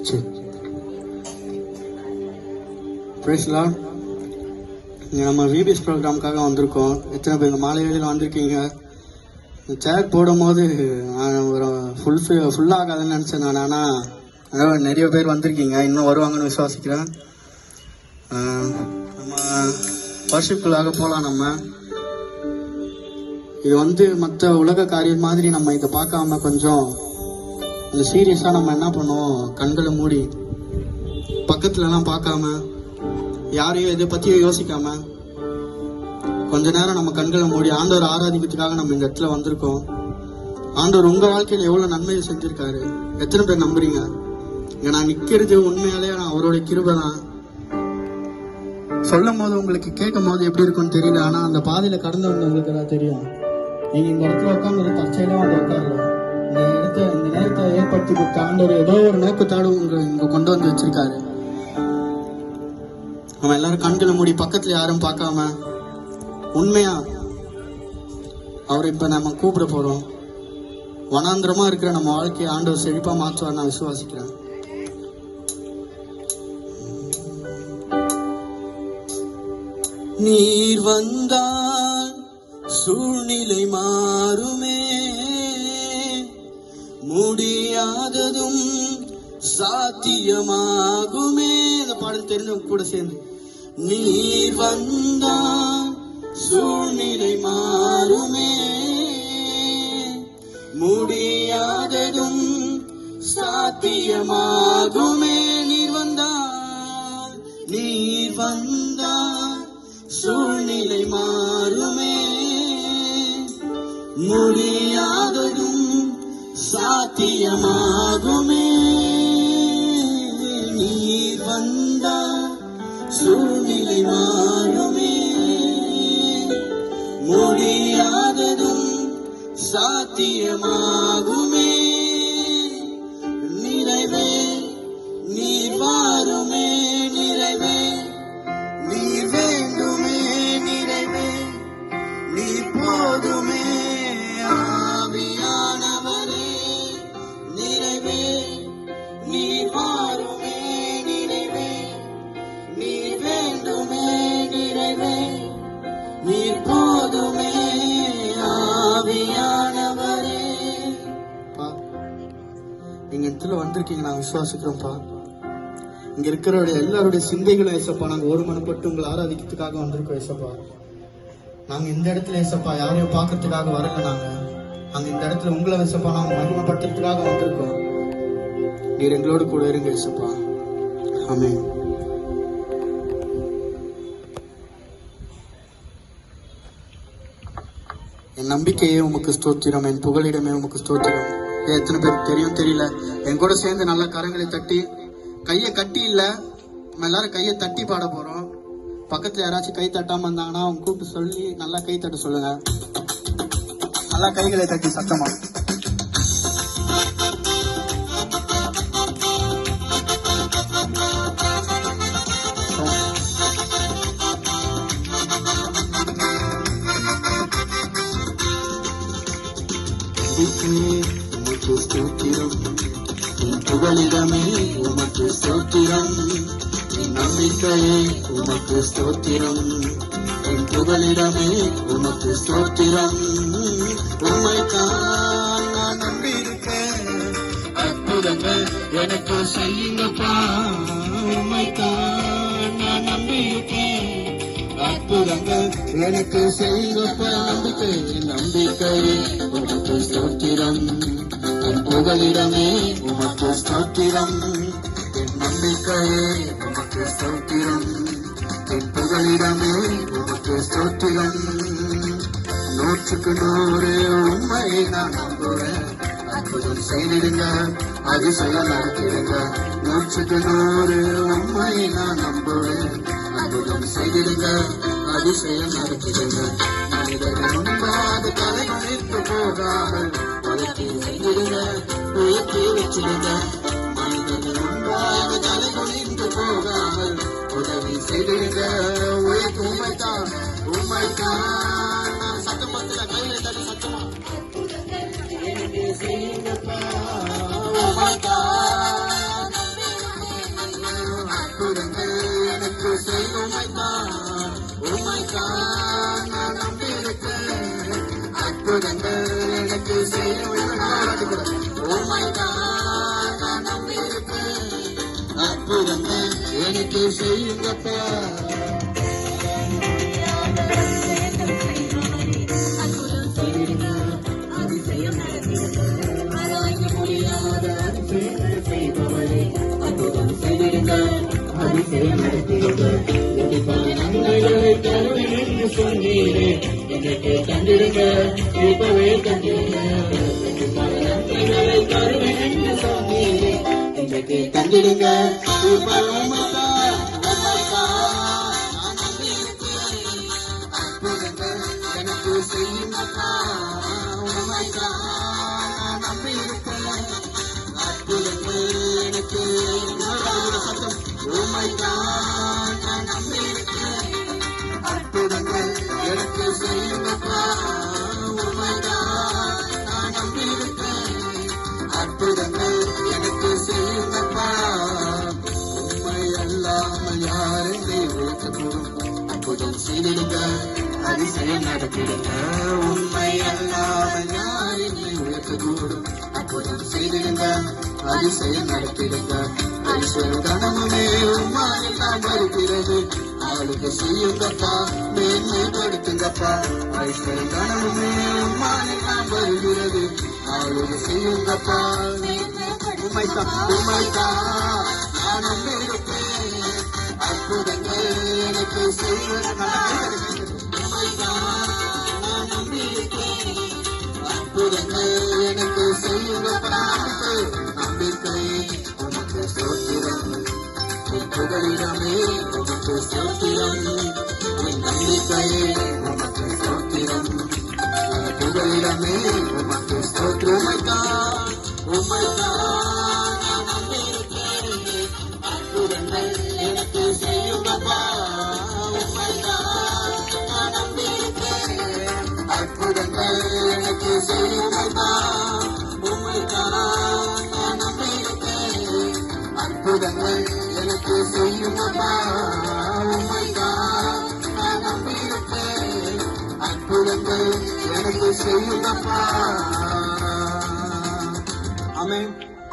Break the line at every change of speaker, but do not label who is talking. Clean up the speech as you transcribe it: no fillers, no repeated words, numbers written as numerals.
சரி, price Lord. நம்ம VBS ப்ரோக்ராமுக்காக வந்திருக்கோம். எத்தனை பேர் இந்த மாலை வேளையில் வந்திருக்கீங்க? சேர் போடும் போது ஒரு ஃபுல்லாகாதுன்னு நினச்சேன் நான். ஆனால் நிறைய பேர் வந்திருக்கீங்க, இன்னும் வருவாங்கன்னு விசுவாசிக்கிறேன். நம்ம வர்ஷிப்புக்குள்ளாக போகலாம். நம்ம இது மற்ற உலக காரியம் மாதிரி நம்ம இதை பார்க்காம கொஞ்சம் சீரியஸாக நம்ம என்ன பண்ணுவோம், கண்களை மூடி பக்கத்துலலாம் பார்க்காம யாரையும் இதை பற்றியும் யோசிக்காம கொஞ்ச நேரம் நம்ம கண்களை மூடி ஆண்டவர் ஆராதிக்கிறதுக்காக நம்ம இந்த இடத்துல வந்திருக்கோம். ஆண்டவர் உங்க வாழ்க்கையில் எவ்வளவு நன்மையை செஞ்சிருக்காரு எத்தனை பேர் நம்புறீங்க? இங்க நான் நிக்கிறது உண்மையாலே நான் அவருடைய கிருபை தான். சொல்லும் போது உங்களுக்கு கேட்கும் போது எப்படி இருக்கும்னு தெரியல, ஆனா அந்த பாதையில கடந்து வந்தவங்களுக்கு எல்லாம் தெரியும். நீங்க இந்த இடத்துல உட்காந்து தற்செயலாம் வந்து உட்காரல. இந்த நேரத்தை ஏற்படுத்தி கொடுத்த ஆண்டவர் ஏதோ ஒரு நோக்கத்தோடு இங்க கொண்டு வந்து வச்சிருக்காரு. நம்ம எல்லாரும் கண்களை மூடி பக்கத்துல யாரும் பார்க்காம உண்மையா அவரை இப்ப நம்ம கூப்பிட போறோம். வனாந்திரமா இருக்கிற நம்ம வாழ்க்கையை ஆண்டவர் செழிப்பா மாற்றுவார் நான் விசுவாசிக்கிறேன். நீர் வந்தால் சூழ்நிலை மாறுமே, முடியாததும் சாத்தியமாகுமே. இந்த பாடல் தெரிஞ்சவங்க கூட சேர்ந்து நீர் வந்தால் சூழ்நிலை மாறுமே, முடியாததும் சாத்தியமாகுமே. நீர் வந்தால் சூழ்நிலை மாறுமே, முடியாததும் சாத்தியமாகுமே. நீர் வந்தால் சூழ்நிலை மாறுமே, முடியாததும் சாத்தியமாகுமே. நிறைவே நீர் வாருமே, நிறைவே நீர் வேண்டுமே, நிறைவே நீர் போதுமே. ஆவியானவரே நிறைவே நீர் வாருமே, நிறைவே நீர் வேண்டுமே, நிறைவே நீர் போதுமே. ஆவியானவரே நீங்க இடத்துல வந்திருக்கீங்க நான் விசுவாசிக்கிறோம்ப்பா. இங்க இருக்கிறவருடைய எல்லாருடைய சிந்தைகளும் ஏசப்பா நாங்க ஒரு மனப்பட்டு உங்களை ஆராதிக்கிறதுக்காக வந்திருக்கோம் ஏசப்பா. நாங்க இந்த இடத்துல ஏசப்பா யாரையும் பாக்குறதுக்காக வரல. நாங்க இந்த இடத்துல உங்களை ஏசப்பா நாங்க மகிமைப்படுத்துறதுக்காக வந்திருக்கோம். நீர் எங்களோடு கூட இருங்க ஏசப்பா. ஆமென். என் நம்பிக்கையே உமக்கு ஸ்தோத்திரம், என் புகலிடமே உமக்கு ஸ்தோத்திரம். எத்தனை பேருக்கு தெரியும் தெரியல, என் கூட சேர்ந்து நல்லா கரங்களை தட்டி கையை கட்டி இல்ல, நம்ம எல்லாரும் கையை தட்டி பாட போறோம். பக்கத்துல யாராச்சும் கை தட்டாம இருந்தாங்கன்னா அவங்க கூப்பிட்டு சொல்லி நல்லா கை தட்ட சொல்லுங்க. நல்லா கைகளை தட்டி சத்தமா. உமக்கு ஸ்தோத்திரம், புகலிடமே உமக்கு ஸ்தோத்திரம், என் நம்பிக்கையே உமக்கு ஸ்தோத்திரம், என் புகலிடமே உமக்கு ஸ்தோத்திரம். உம்மைத்தான் நான் நம்பியிருக்கேன், அற்புதங்கள் எனக்கு செய்யுங்கப்பா. உம்மைத்தான் நான் நம்பியிருக்கேன், அற்புதங்கள் எனக்கு செய்யுங்கப்பா. நம்பிக்கையே உமக்கு ஸ்தோத்திரம், என் புகலிடமே உமக்கு ஸ்தோத்திரம், என் நம்பிக்கையே உமக்கு ஸ்தோத்திரம், என் புகலிடமே உமக்கு ஸ்தோத்திரம். 100க்கு 100 உண்மையை நான் நம்புவேன், அற்புதம் செய்திடுங்க, அதிசயம் நடத்திடுங்க. 100க்கு 100 உண்மையை நான் நம்புவேன், அற்புதம் செய்திடுங்க, அதிசயம் நடத்திடுங்க. மனிதர்கள் முன்பாக தலைமறைத்து போகாமல் செய்திடுங்க, உயர்த்தி வச்சிடுங்க. மனிதர்கள் முன்பாக தலைமறைத்து போகாமல் உதவி செய்திடுங்க. உயர்த்து உண்மைத்தான், உண்மைத்தான். நான் சட்டமத்துல கையில தட்டி சத்தமா செய்யுங்கப்பா. உண்மைத்தான் அற்புதங்கள் எனக்கு செய்யுங்கப்பா. அதிசயம் நடத்திடுங்கள். நன்மைகளை தருவேன் என்று சொன்னீரே, எனக்கு தந்திருங்க, இப்பவே தந்திருங்க. நன்மைகளை தருவேன் என்று சொன்னீரே, எனக்கு தந்திருங்க, அற்புதங்கள் எனக்கு செய்யுங்கப்பா. அற்புதங்கள் எனக்கு சத்தம் அற்புதங்கள் எனக்கு செய்யுங்கப்பா. அற்புதங்கள் எனக்கு செய்யுங்கப்பா. உண்மை அல்லாமல் யார் என்னை உயர்த்தக்கூடும்? அற்புதம் செய்திடுங்க, அதிசயம் நடத்திடுங்க. உண்மை அல்லாமல் யார் என்னை உயர்த்தக்கூடும்? அற்புதம் செய்திடுங்க, அதிசயம் நடத்திடுங்க. ஐஸ்வர்ய கனமுமே உம்மால் நாம் வருகிறது, ஆளுக்கு செய்யுங்கப்பா, மேன்மைப்படுத்துங்கப்பா. ஐஸ்வர்ய கனமுமே உம்மால் நாம் வருகிறது, ஆளுக்கு செய்யுங்கப்பா. உம்மைத்தான் நான் நம்பியிருப்பேன், அற்புதங்கள் எனக்கு செய்வதற்காக. நான் நம்பியிருப்பேன், அற்புதங்கள் எனக்கு செய்யுங்கப்பா. நம்பிக்கை உமக்கு ஸ்தோத்திரம், என் புகலிடமே உமக்கு ஸ்தோத்திரம். என் நம்பிக்கையே உமக்கு ஸ்தோத்திரம், என் புகலிடமே உமக்கு ஸ்தோத்திரம். உம்மைத்தான் நான் நம்பியிருக்கிறேன், அற்புதங்கள் எனக்கு செய்யுங்கப்பா. உம்மைத்தான் நான் நம்பியிருக்கிறேன், அற்புதங்கள் எனக்கு செய்யுங்கப்பா. உம்மைத்தான் நான் நம்பியிருக்கிறேன், அற்புதங்கள் எனக்கு செய்யுங்கப்பா. உம்மைத்தான் நான் நம்பியிருக்கிறேன், அற்புதங்கள் எனக்கு செய்யுங்கப்பா. ஆமென்.